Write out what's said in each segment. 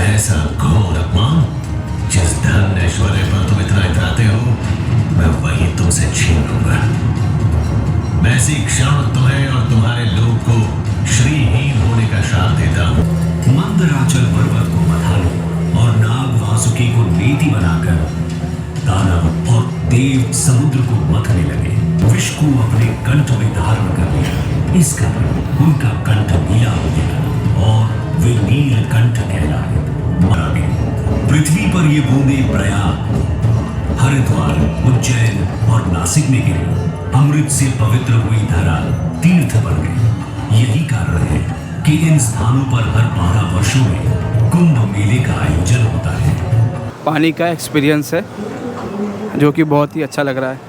ऐसा घोर अपमान जिस धन ऐश्वर्य पर तुम इतना इतराते हो, मैं वही तुमसे छीन लूंगा। मैं इसी क्षण तुम्हें और तुम्हारे लोग को श्रीहीन होने का श्राप देता हूँ। मंदराचल पर्वत को मथा लो और नाग वासुकी को नीति बनाकर दानव और देव समुद्र को मथने लगे। विष को अपने कंठ में धारण कर लिया, इस कारण उनका कंठ नीला हो गया और वे नीलकंठ कहलाए। पृथ्वी पर ये बूंदे प्रयाग, हरिद्वार, उज्जैन और नासिक में गिरी। अमृत से पवित्र हुई धरा तीर्थ बन गई। यही कारण है कि इन स्थानों पर हर 12 वर्षों में कुंभ मेले का आयोजन होता है। पानी का एक्सपीरियंस है जो कि बहुत ही अच्छा लग रहा है।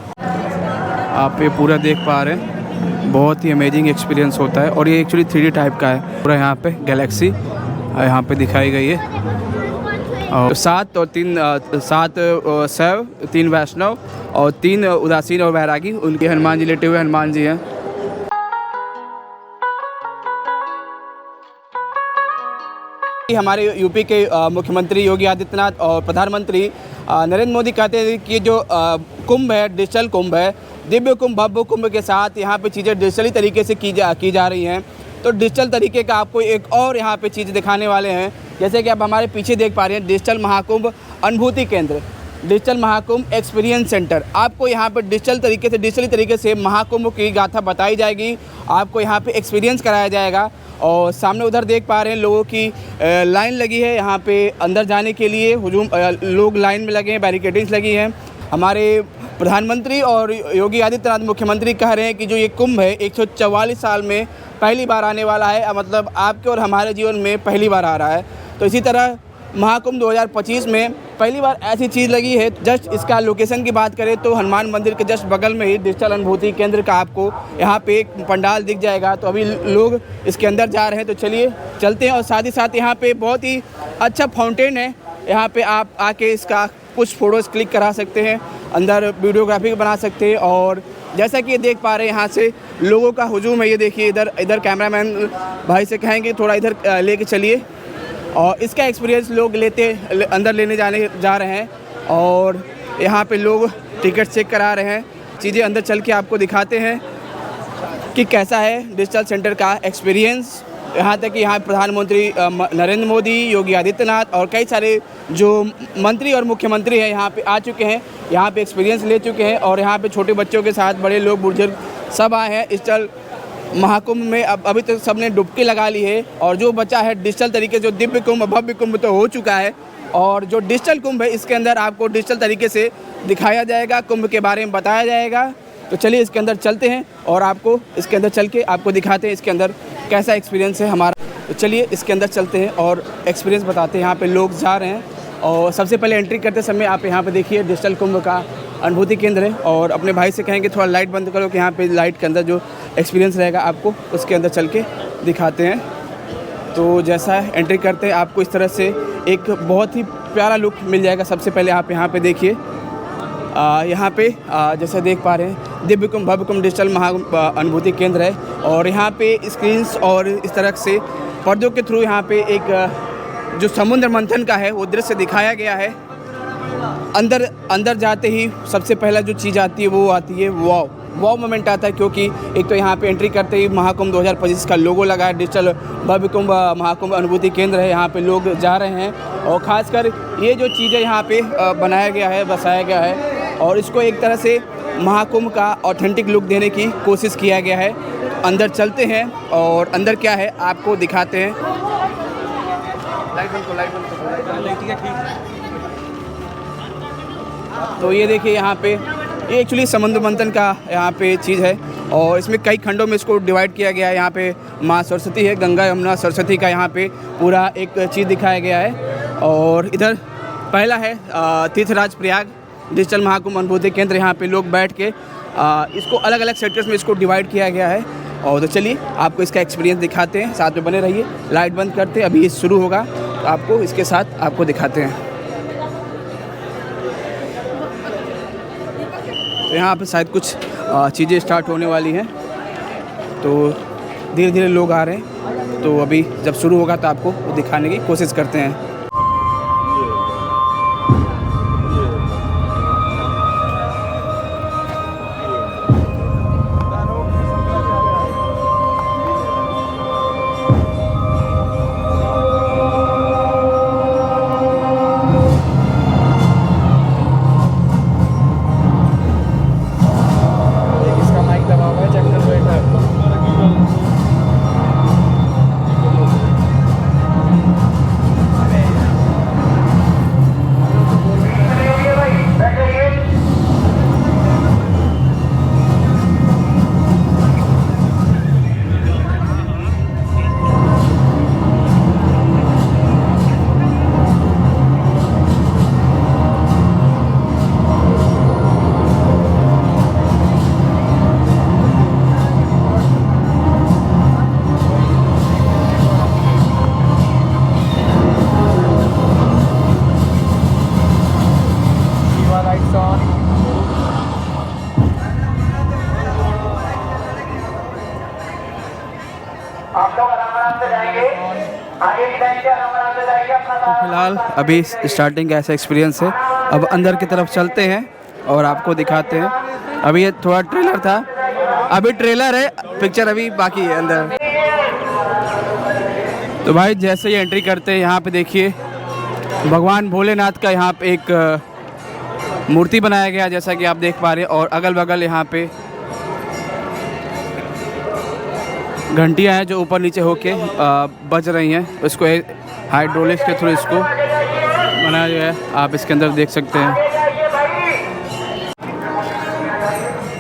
आप ये पूरा देख पा रहे हैं, बहुत ही अमेजिंग एक्सपीरियंस होता है। और ये एक्चुअली 3D टाइप का है। पूरा यहाँ पे गैलेक्सी यहाँ पे दिखाई गई है। और 7 और 7 शैव, 3 वैष्णव और 3 उदासीन और वैरागी। उनके हनुमान जी लेटे हुए हनुमान जी हैं। हमारे यूपी के मुख्यमंत्री योगी आदित्यनाथ और प्रधानमंत्री नरेंद्र मोदी कहते हैं कि जो कुंभ है, डिजिटल कुंभ है, दिव्य कुंभ भव्य कुंभ के साथ यहाँ पे चीज़ें डिजिटली तरीके से की जा रही हैं। तो डिजिटल तरीके का आपको एक और यहाँ पे चीज़ दिखाने वाले हैं। जैसे कि आप हमारे पीछे देख पा रहे हैं, डिजिटल महाकुंभ अनुभूति केंद्र, डिजिटल महाकुंभ एक्सपीरियंस सेंटर। आपको यहाँ पे डिजिटली तरीके से महाकुंभ की गाथा बताई जाएगी, आपको यहाँ पे एक्सपीरियंस कराया जाएगा। और सामने उधर देख पा रहे हैं लोगों की लाइन लगी है यहाँ पे अंदर जाने के लिए। लोग लाइन में लगे हैं, बैरिकेडिंग्स लगी हैं। हमारे प्रधानमंत्री और योगी आदित्यनाथ मुख्यमंत्री कह रहे हैं कि जो ये कुंभ है 144 साल में पहली बार आने वाला है, मतलब आपके और हमारे जीवन में पहली बार आ रहा है। तो इसी तरह महाकुंभ 2025 में पहली बार ऐसी चीज़ लगी है। जस्ट इसका लोकेशन की बात करें तो हनुमान मंदिर के जस्ट बगल में ही डिजिटल अनुभूति केंद्र का आपको यहाँ पे एक पंडाल दिख जाएगा। तो अभी लोग इसके अंदर जा रहे हैं, तो चलिए चलते हैं। और साथ ही साथ यहाँ पे बहुत ही अच्छा फाउंटेन है। यहाँ पे आप आके इसका कुछ फ़ोटोज़ क्लिक करा सकते हैं, अंदर वीडियोग्राफी बना सकते हैं। और जैसा कि ये देख पा रहे हैं यहाँ से लोगों का हुजूम है। ये देखिए इधर कैमरामैन भाई से कहेंगे थोड़ा इधर लेके चलिए। और इसका एक्सपीरियंस लोग अंदर लेने जा रहे हैं। और यहाँ पे लोग टिकट चेक करा रहे हैं। चीज़ें अंदर चल के आपको दिखाते हैं कि कैसा है डिजिटल सेंटर का एक्सपीरियंस। यहाँ तक कि यहाँ प्रधानमंत्री नरेंद्र मोदी, योगी आदित्यनाथ और कई सारे जो मंत्री और मुख्यमंत्री हैं यहाँ पे आ चुके हैं, यहाँ पे एक्सपीरियंस ले चुके हैं। और यहाँ पे छोटे बच्चों के साथ बड़े लोग, बुजुर्ग सब आए हैं डिजिटल महाकुंभ में। अभी तक सबने डुबकी लगा ली है। और जो बचा है डिजिटल तरीके से, जो दिव्य कुंभ भव्य कुंभ तो हो चुका है, और जो डिजिटल कुंभ है इसके अंदर आपको डिजिटल तरीके से दिखाया जाएगा, कुंभ के बारे में बताया जाएगा। तो चलिए इसके अंदर चलते हैं और आपको इसके अंदर चल के आपको दिखाते हैं इसके अंदर कैसा एक्सपीरियंस है हमारा। तो चलिए इसके अंदर चलते हैं और एक्सपीरियंस बताते हैं। यहाँ पे लोग जा रहे हैं। और सबसे पहले एंट्री करते समय आप यहाँ पे देखिए डिजिटल कुंभ का अनुभूति केंद्र है। और अपने भाई से कहेंगे थोड़ा लाइट बंद करो कि यहाँ पे लाइट के अंदर जो एक्सपीरियंस रहेगा आपको उसके अंदर चल के दिखाते हैं। तो जैसा एंट्री करते हैं आपको इस तरह से एक बहुत ही प्यारा लुक मिल जाएगा। सबसे पहले आप यहाँ पे देखिए, यहाँ पे जैसा देख पा रहे हैं दिव्य कुंभ भव्य कुंभ डिजिटल अनुभूति केंद्र है। और यहाँ पे स्क्रीन्स और इस तरह से पर्दों के थ्रू यहाँ पे एक जो समुद्र मंथन का है वो दृश्य दिखाया गया है। अंदर जाते ही सबसे पहला जो चीज़ आती है वो आती है वाव मोमेंट आता है। क्योंकि एक तो यहाँ पे एंट्री करते ही महाकुंभ 2025 का लोगो लगा है, डिजिटल भव्य कुंभ महाकुंभ अनुभूति केंद्र है। यहाँ पे लोग जा रहे हैं और ख़ासकर ये जो चीज़ें यहाँ पे बनाया गया है, बसाया गया है, और इसको एक तरह से महाकुंभ का ऑथेंटिक लुक देने की कोशिश किया गया है। अंदर चलते हैं और अंदर क्या है आपको दिखाते हैं। तो ये देखिए यहाँ पे ये एक्चुअली समुद्र मंथन का यहाँ पे चीज़ है। और इसमें कई खंडों में इसको डिवाइड किया गया है। यहाँ पे माँ सरस्वती है, गंगा यमुना सरस्वती का यहाँ पे पूरा एक चीज़ दिखाया गया है। और इधर पहला है तीर्थराज प्रयाग डिजिटल महाकुंभ अनुभूति केंद्र। यहाँ पे लोग बैठ के इसको अलग अलग सेक्टर्स में इसको डिवाइड किया गया है। और तो चलिए आपको इसका एक्सपीरियंस दिखाते हैं, साथ में बने रहिए। लाइट बंद करते हैं, अभी ये शुरू होगा तो आपको इसके साथ आपको दिखाते हैं। तो यहाँ पे शायद कुछ चीज़ें स्टार्ट होने वाली हैं, तो धीरे धीरे लोग आ रहे हैं, तो अभी जब शुरू होगा तो आपको वो दिखाने की कोशिश करते हैं। फिलहाल अभी स्टार्टिंग का ऐसा एक्सपीरियंस है। अब अंदर की तरफ चलते हैं और आपको दिखाते हैं। अभी ये थोड़ा ट्रेलर था, अभी ट्रेलर है, पिक्चर अभी बाकी है अंदर। तो भाई जैसे ही एंट्री करते हैं यहाँ पे देखिए भगवान भोलेनाथ का यहाँ पे एक मूर्ति बनाया गया जैसा कि आप देख पा रहे हैं, और अगल बगल यहाँ पे घंटियाँ हैं जो ऊपर नीचे होके बज रही हैं। इसको हाइड्रोलिक्स के थ्रू इसको बनाया गया है, आप इसके अंदर देख सकते हैं।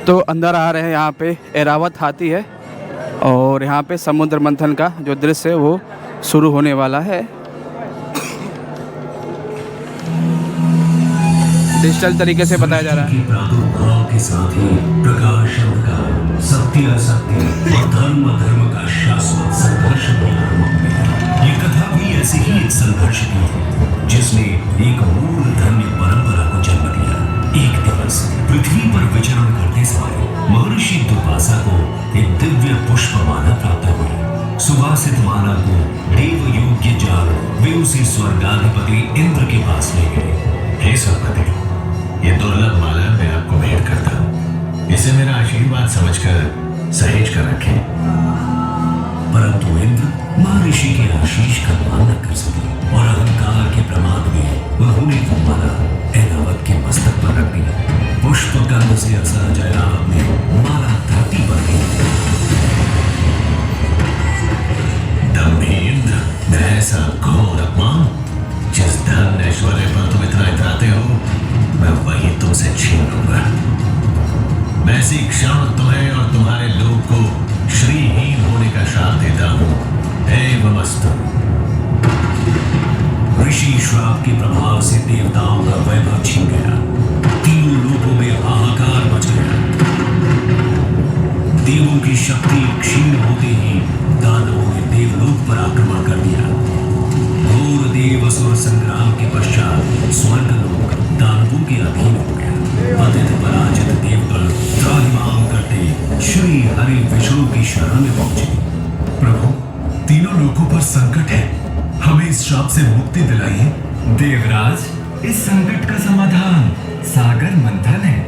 तो अंदर आ रहे हैं, यहाँ पे एरावत हाथी है और यहाँ पे समुद्र मंथन का जो दृश्य है वो शुरू होने वाला है। डिजिटल तरीके से बताया जा रहा है। प्रादुर्भाव के साथ ही प्रकाश अंधकार, सत्य असत्य और धर्म अधर्म का शाश्वत संघर्ष ये कथा भी ऐसे ही एक संघर्ष की है जिसने एक मूल धर्म परंपरा को जन्म दिया। एक दिवस पृथ्वी पर विचरण करते समय महर्षि दुर्वासा को एक दिव्य पुष्प माला प्राप्त हुई। सुवासित माला को देव योग्य जान वे उसे स्वर्गाधिपति इंद्र के पास ले गए। हे स्वर्गपति, ये दुर्लभ माला मैं आपको भेंट करता हूँ, इसे मेरा आशीर्वाद समझकर सहेज कर रखें। परंतु इंद्र महर्षि के आशीष का मान न कर सके और अहंकार के प्रमाद में उन्होंने वो माला ऐरावत के मस्तक पर रख दी। पुष्प गंध से असहज ऐरावत ने माला धरती पर दी। दम्भी इंद्र, ऐसा घोर अपमान, जिस धन ऐश्वर्य पर तुम इतना इतराते हो मैं वही तुमसे छीन लूंगा। मैं इसी क्षण तुम्हें और तुम्हारे लोग को श्रीहीन होने का श्राप देता हूं। एवमस्तु। ऋषि श्राप के प्रभाव से देवताओं का वैभव छिन गया, तीनों लोकों में हाहाकार मच गया। देवों की शक्ति क्षीण होते ही दानवों ने देवलोक पर आक्रमण कर दिया। घोर देव असुर संग्राम के पश्चात स्वर्गलोक दानवों के अधीन हो गया। पतित पराजित देवगण त्राहिमाम करते श्री हरि विष्णु की शरण में पहुंचे। प्रभु, तीनों लोगों पर संकट है, हमें इस श्राप से मुक्ति दिलाइए। देवराज, इस संकट का समाधान सागर मंथन है,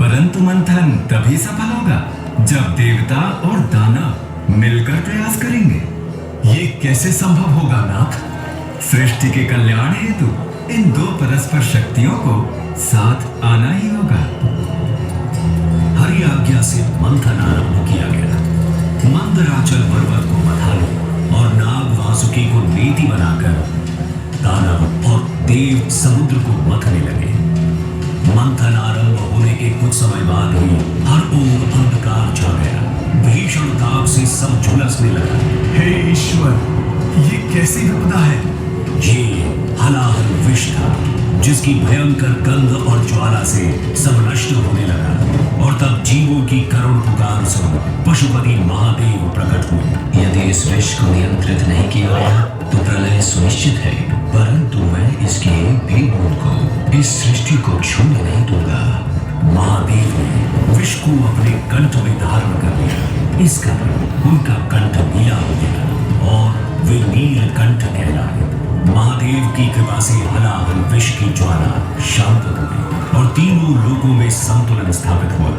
परंतु मंथन तभी सफल होगा जब देवता और दानव मिलकर प्रयास करेंगे। ये कैसे संभव होगा नाथ? सृष्टि के कल्याण हेतु इन दो परस्पर शक्तियों को साथ आना ही होगा। हरि आज्ञा से मंथन आरंभ किया गया। मंदराचल पर्वत को मथाने और नाग वासुकी को नीति बनाकर दानव और देव समुद्र को मथने लगे। मंथन आरंभ होने के कुछ समय बाद ही हर ओर अंधकार छा गया। भीषण ताप से सब झुलसने लगा। हे ईश्वर, ये कैसी विपदा है? ये हलाहल विष था जिसकी भयंकर गंध और ज्वाला से सब नष्ट होने लगा। और तब जीवों की करुण पुकार सुन पशुपति महादेव प्रकट हुए। यदि इस विष को नियंत्रित नहीं किया गया तो प्रलय सुनिश्चित है, परंतु मैं इसके एक भी बूंद को इस सृष्टि को छूने नहीं दूंगा। महादेव ने विष को अपने कंठ में धारण कर लिया। इस कारण उनका कंठ नीला हो गया और वे नीलकंठ कहलाए। महादेव की कृपा से हलाहल विष की ज्वाला शांत हो गई और तीनों लोकों में संतुलन स्थापित हुआ।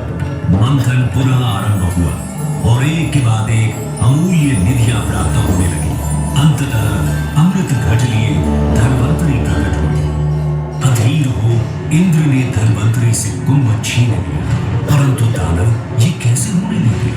मंथन पुनः आरंभ हुआ और एक के बाद एक अमूल्य निधियां प्राप्त होने लगी। अंततः अमृत घट लिए धन्वंतरी प्रकट हुए। अधीर हो इंद्र ने धन्वंतरी से कुंभ छीन लिया, परंतु दानव ये कैसे होने लगे?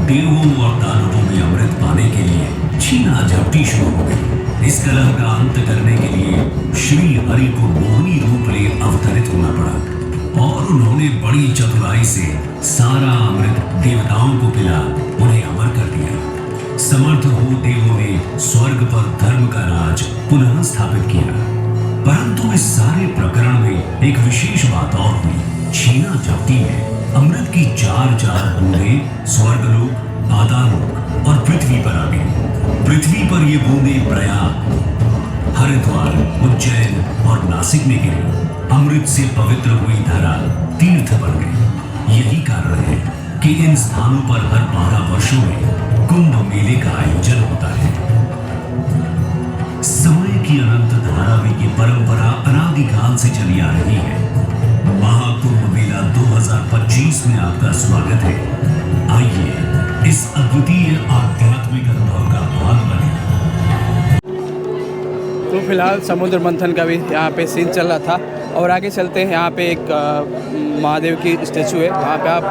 देवों और दानवों में अमृत पाने के लिए छीना झपटी शुरू हो गई। इस कलह का अंत करने के लिए श्री हरि को मोहिनी रूप ले अवतरित होना पड़ा और उन्होंने बड़ी चतुराई से सारा अमृत देवताओं को पिला उन्हें अमर कर दिया। समर्थ हो देवों ने स्वर्ग पर धर्म का राज पुनः स्थापित किया। परंतु इस सारे प्रकरण में एक विशेष बात और हुई। छीना झपटी में अमृत की चार बूंदें स्वर्गलोक, पाताललोक और पृथ्वी पर आ गई। पृथ्वी पर ये बूंदें प्रयाग, हरिद्वार, उज्जैन और नासिक में गिरी। अमृत से पवित्र हुई धरा तीर्थ बन गई। यही कारण है कि इन स्थानों पर हर 12 वर्षों में कुंभ मेले का आयोजन होता है। समय की अनंत धारा में ये परंपरा अनादिकाल से चली आ रही है। महाकुंभ मेला 2025 में आपका स्वागत है। आइए इस अद्वितीय आध्यात्मिक अनुभव का भाग बने। तो फिलहाल समुद्र मंथन का भी यहाँ पे सीन चल रहा था और आगे चलते हैं। यहाँ पे एक महादेव की स्टैचू है, वहाँ पे आप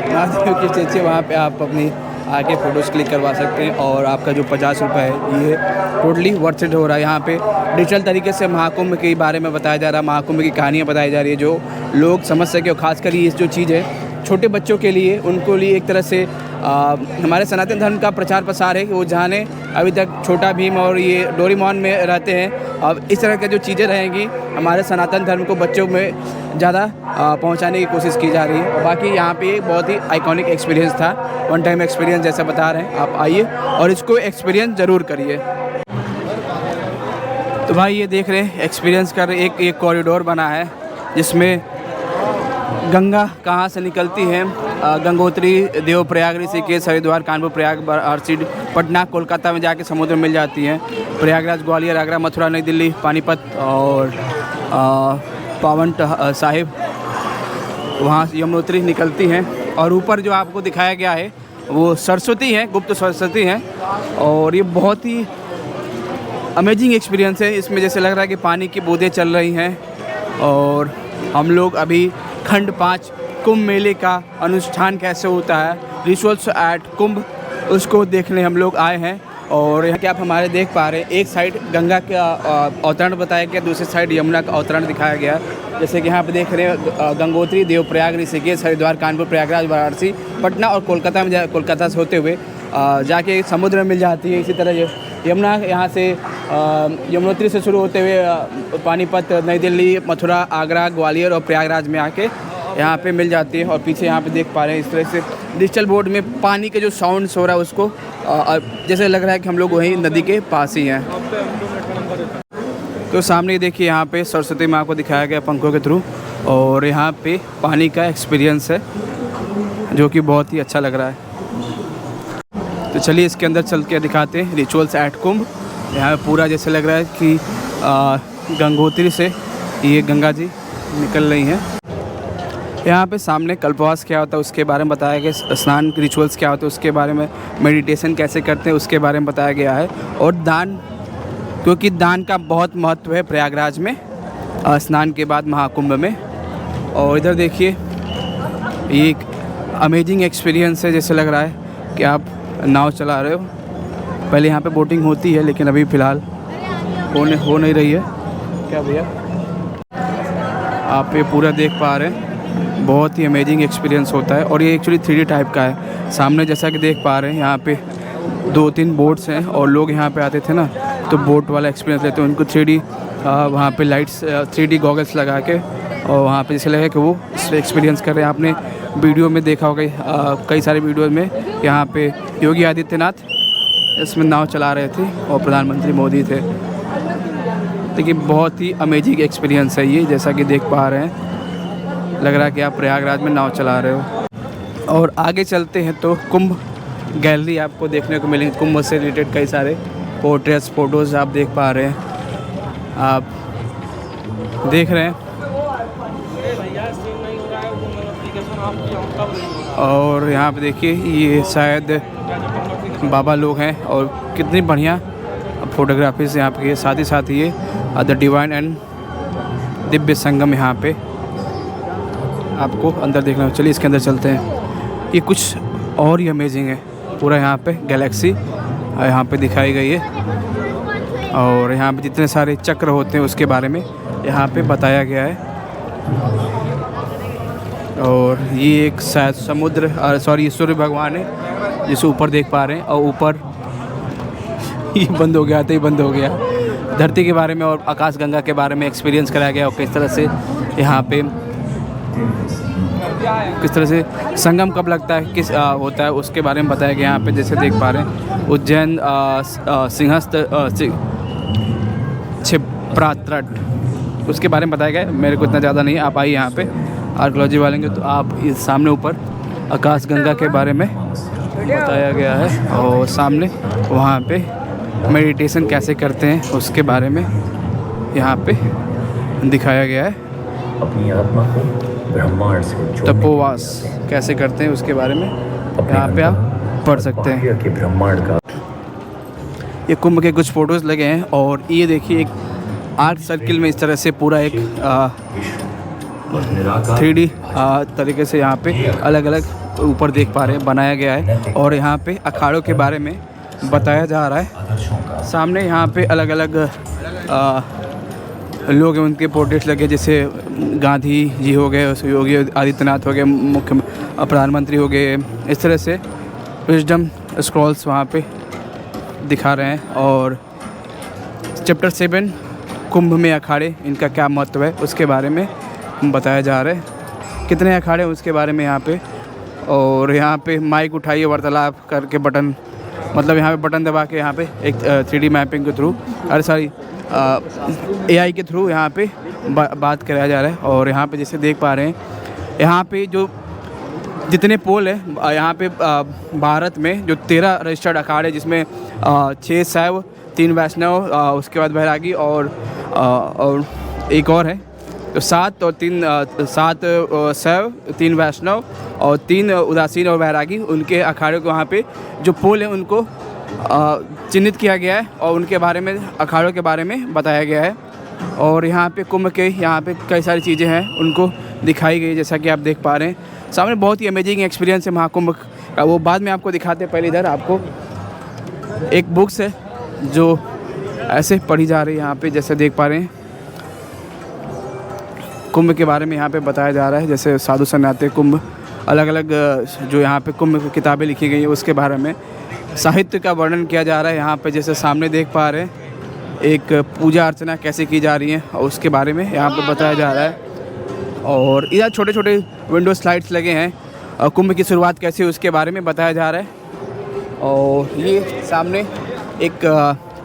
महादेव की स्टैचू है, वहाँ पे आप अपनी आगे फ़ोटोज़ क्लिक करवा सकते हैं। और आपका जो 50 रुपये है ये टोटली वर्थ इट हो रहा है। यहाँ पे डिजिटल तरीके से महाकुंभ के बारे में बताया जा रहा है, महाकुंभ की कहानियाँ बताई जा रही है जो लोग समझ सके। और ख़ासकर ये जो चीज़ है छोटे बच्चों के लिए, उनको लिए एक तरह से हमारे सनातन धर्म का प्रचार प्रसार है कि वो जाने। अभी तक छोटा भीम और ये डोरेमोन में रहते हैं, अब इस तरह की जो चीज़ें रहेंगी हमारे सनातन धर्म को बच्चों में ज़्यादा पहुंचाने की कोशिश की जा रही है। बाकी यहाँ पे बहुत ही आइकॉनिक एक्सपीरियंस था, वन टाइम एक्सपीरियंस जैसा बता रहे हैं। आप आइए और इसको एक्सपीरियंस ज़रूर करिए। तो भाई ये देख रहे हैं एक्सपीरियंस कर एक कॉरिडोर बना है जिसमें गंगा कहाँ से निकलती है, गंगोत्री, देवप्रयाग, ऋषिकेश, हरिद्वार, कानपुर, प्रयाग, वाराणसी, पटना, कोलकाता में जाके समुद्र में मिल जाती हैं। प्रयागराज, ग्वालियर, आगरा, मथुरा, नई दिल्ली, पानीपत और पावन साहिब, वहाँ यमुनोत्री निकलती हैं। और ऊपर जो आपको दिखाया गया है वो सरस्वती है, गुप्त सरस्वती हैं। और ये बहुत ही अमेजिंग एक्सपीरियंस है। इसमें जैसे लग रहा है कि पानी की बूंदें चल रही हैं। और हम लोग अभी खंड 5 कुंभ मेले का अनुष्ठान कैसे होता है, रिचुअल्स एट कुंभ, उसको देखने हम लोग आए हैं। और यहाँ के आप हमारे देख पा रहे हैं, एक साइड गंगा का अवतरण बताया गया, दूसरी साइड यमुना का अवतरण दिखाया गया। जैसे कि यहाँ पे देख रहे हैं गंगोत्री, देवप्रयाग, ऋषिकेश, हरिद्वार, कानपुर, प्रयागराज, वाराणसी, पटना और कोलकाता में कोलकाता से होते हुए जाके समुद्र में मिल जाती है। इसी तरह यमुना यहाँ से यमुनोत्री से शुरू होते हुए पानीपत, नई दिल्ली, मथुरा, आगरा, ग्वालियर और प्रयागराज में आके यहाँ पे मिल जाती है। और पीछे यहाँ पे देख पा रहे हैं इस तरह से डिजिटल बोर्ड में पानी के जो साउंड्स हो रहा है उसको जैसे लग रहा है कि हम लोग वहीं नदी के पास ही हैं। तो सामने देखिए यहाँ पे सरस्वती माँ को दिखाया गया पंखों के थ्रू और यहाँ पे पानी का एक्सपीरियंस है जो कि बहुत ही अच्छा लग रहा है। तो चलिए इसके अंदर चल के दिखाते हैं रिचुअल्स एट कुंभ। यहाँ पूरा जैसे लग रहा है कि गंगोत्री से ये गंगा जी निकल रही हैं। यहाँ पे सामने कल्पवास क्या होता है उसके बारे में बताया गया, स्नान रिचुअल्स क्या होते हैं उसके बारे में, मेडिटेशन कैसे करते हैं उसके बारे में बताया गया है। और दान, क्योंकि दान का बहुत महत्व है प्रयागराज में स्नान के बाद महाकुंभ में। और इधर देखिए ये एक अमेजिंग एक्सपीरियंस है, जैसे लग रहा है कि आप नाव चला रहे हो। पहले यहाँ पे बोटिंग होती है लेकिन अभी फ़िलहाल हो नहीं रही है। क्या भैया आप ये पूरा देख पा रहे हैं, बहुत ही अमेजिंग एक्सपीरियंस होता है। और ये एक्चुअली 3D टाइप का है। सामने जैसा कि देख पा रहे हैं यहाँ पे 2-3 बोट्स हैं और लोग यहाँ पे आते थे ना तो बोट वाला एक्सपीरियंस लेते हैं उनको 3D वहाँ पे लाइट्स 3D गॉगल्स लगा के, और वहाँ पे जैसे लगे कि वो एक्सपीरियंस कर रहे हैं। आपने वीडियो में देखा होगा कई सारे वीडियो में, यहाँ पे योगी आदित्यनाथ इसमें नाव चला रहे थे और प्रधानमंत्री मोदी थे। देखिए बहुत ही अमेजिंग एक्सपीरियंस है ये, जैसा कि देख पा रहे हैं, लग रहा है कि आप प्रयागराज में नाव चला रहे हो। और आगे चलते हैं तो कुंभ गैलरी आपको देखने को मिलेंगे। कुंभ से रिलेटेड कई सारे पोर्ट्रेट्स फ़ोटोज़ आप देख पा रहे हैं, आप देख रहे हैं। और यहाँ पे देखिए ये शायद बाबा लोग हैं, और कितनी बढ़िया फोटोग्राफी से यहाँ पे, साथ ही साथ ये द डिवाइन एंड दिव्य संगम यहाँ पे आपको अंदर देखना। चलिए इसके अंदर चलते हैं। ये कुछ और ही अमेजिंग है, पूरा यहाँ पे गैलेक्सी यहाँ पे दिखाई गई है, और यहाँ पे जितने सारे चक्र होते हैं उसके बारे में यहाँ पे बताया गया है। और ये एक शायद समुद्र सॉरी सूर्य भगवान है जिसे ऊपर देख पा रहे हैं, और ऊपर ये बंद हो गया तो ये बंद हो गया। धरती के बारे में और आकाश गंगा के बारे में एक्सपीरियंस कराया गया, और किस तरह से यहाँ पे किस तरह से संगम कब लगता है, किस होता है, उसके बारे में बताया गया यहाँ पे। जैसे देख पा रहे हैं उज्जैन सिंहस्थ क्षिप्रातट उसके बारे में बताया गया है। मेरे को इतना ज़्यादा नहीं, आप आइए यहाँ पे आर्कोलॉजी वाले के, तो आप इस सामने ऊपर आकाश गंगा के बारे में बताया गया है, और सामने वहाँ पे मेडिटेशन कैसे करते हैं उसके बारे में यहाँ पे दिखाया गया है। अपनी आत्मा को ब्रह्मांड से जोड़ने तपोवास कैसे करते हैं उसके बारे में यहाँ पे आप पढ़ सकते हैं। के ब्रह्मांड का ये कुंभ के कुछ फ़ोटोज़ लगे हैं, और ये देखिए एक आर्ट सर्किल में इस तरह से पूरा एक 3D तरीके से यहाँ पे अलग अलग ऊपर देख पा रहे हैं बनाया गया है, और यहाँ पे अखाड़ों के बारे में बताया जा रहा है। सामने यहाँ पे अलग अलग लोग हैं, उनके पोर्ट्रेट्स लगे, जैसे गांधी जी हो गए, योगी आदित्यनाथ हो गए, मुख्य प्रधानमंत्री हो गए। इस तरह से विजडम स्क्रॉल्स वहाँ पे दिखा रहे हैं। और चैप्टर 7 कुंभ में अखाड़े, इनका क्या महत्व है उसके बारे में बताया जा रहा है। कितने अखाड़े उसके बारे में यहाँ पे, और यहाँ पे माइक उठाइए वार्तालाप करके बटन, मतलब यहाँ पे बटन दबा के यहाँ पे एक 3D मैपिंग के थ्रू, अरे सॉरी AI के थ्रू यहाँ पे बात कराया जा रहा है। और यहाँ पे जैसे देख पा रहे हैं, यहाँ पे जो जितने पोल है यहाँ पे भारत में जो 13 रजिस्टर्ड अखाड़े, जिसमें 6 शैव, 3 वैष्णव, उसके बाद बैरागी और एक और है, तो 7 और 7 शैव, 3 वैष्णव और 3 उदासीन और बैरागी, उनके अखाड़े को वहाँ पे जो पोल है उनको चिन्हित किया गया है, और उनके बारे में, अखाड़ों के बारे में बताया गया है। और यहाँ पे कुंभ के यहाँ पे कई सारी चीज़ें हैं उनको दिखाई गई, जैसा कि आप देख पा रहे हैं। सामने बहुत ही अमेजिंग एक्सपीरियंस है महाकुंभ का, वो बाद में आपको दिखाते हैं। पहले इधर आपको एक बुक्स है जो ऐसे पढ़ी जा रही है यहाँ पे, जैसे देख पा रहे हैं कुंभ के बारे में यहाँ पे बताया जा रहा है। जैसे साधु सन्यासी कुंभ, अलग अलग जो यहाँ पे कुंभ की किताबें लिखी गई है उसके बारे में साहित्य का वर्णन किया जा रहा है। यहाँ पे जैसे सामने देख पा रहे हैं एक पूजा अर्चना कैसे की जा रही है, और उसके बारे में यहाँ पे बताया जा रहा है। और इधर छोटे छोटे विंडो स्लाइड्स लगे हैं, कुंभ की शुरुआत कैसे हुई उसके बारे में बताया जा रहा है। और ये सामने एक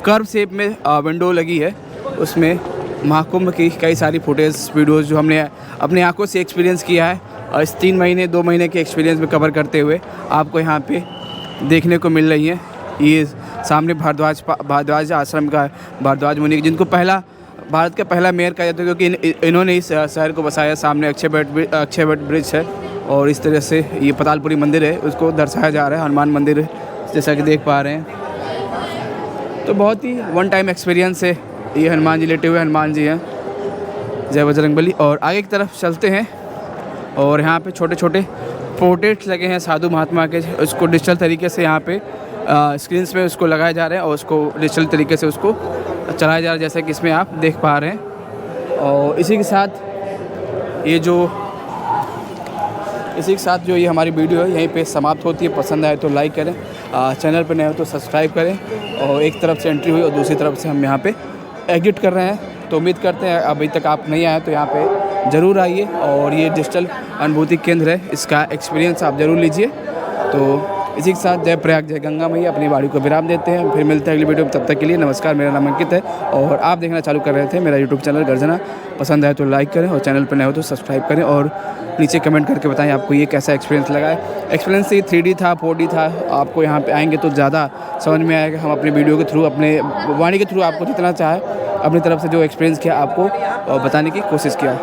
कर्व शेप में विंडो लगी है, उसमें महाकुंभ की कई सारी फुटेज वीडियोस जो हमने अपनी आंखों से एक्सपीरियंस किया है, और इस 3 महीने 2 महीने के एक्सपीरियंस में कवर करते हुए आपको यहाँ पे देखने को मिल रही है। ये सामने भारद्वाज आश्रम का भारद्वाज मुनि, जिनको पहला भारत का पहला मेयर कहा जाता है, क्योंकि इन्होंने इस शहर को बसाया। सामने अक्षयवट ब्रिज है, और इस तरह से ये पतालपुरी मंदिर है, उसको दर्शाया जा रहा है। हनुमान मंदिर जैसा कि देख पा रहे हैं, तो बहुत ही वन टाइम एक्सपीरियंस है। ये हनुमान जी लेटे हुए हनुमान जी हैं, जय बजरंगबली। और आगे की तरफ चलते हैं, और यहाँ पे छोटे छोटे पोर्ट्रेट्स लगे हैं साधु महात्मा के, उसको डिजिटल तरीके से यहाँ पे स्क्रीन्स में उसको लगाया जा रहा है, और उसको डिजिटल तरीके से उसको चलाया जा रहा है, जैसा कि इसमें आप देख पा रहे हैं। और इसी के साथ ये जो इसी के साथ जो ये हमारी वीडियो है यहीं पे समाप्त होती है। पसंद आए तो लाइक करें, चैनल पर नए हो तो सब्सक्राइब करें। और एक तरफ से एंट्री हुई और दूसरी तरफ से हम यहाँ पे एग्जिट कर रहे हैं। तो उम्मीद करते हैं अभी तक आप नहीं आए तो यहाँ पे ज़रूर आइए और ये डिजिटल अनुभूति केंद्र है, इसका एक्सपीरियंस आप ज़रूर लीजिए। तो इसी के साथ जय प्रयाग जय गंगा मैया अपनी वाणी को विराम देते हैं। फिर मिलते हैं अगली वीडियो में, तब तक के लिए नमस्कार। मेरा नाम अंकित है और आप देखना चालू कर रहे थे मेरा यूट्यूब चैनल गर्जना। पसंद आए तो लाइक करें और चैनल पर नए हो तो सब्सक्राइब करें और नीचे कमेंट करके बताएं आपको ये कैसा एक्सपीरियंस लगा है। एक्सपीरियंस ये 3D था 4D था, आपको यहाँ पे आएंगे तो ज़्यादा समझ में आएगा। हम अपनी वीडियो के थ्रू, अपने वाणी के थ्रू आपको जितना चाहे अपनी तरफ से जो एक्सपीरियंस किया आपको बताने की कोशिश किया।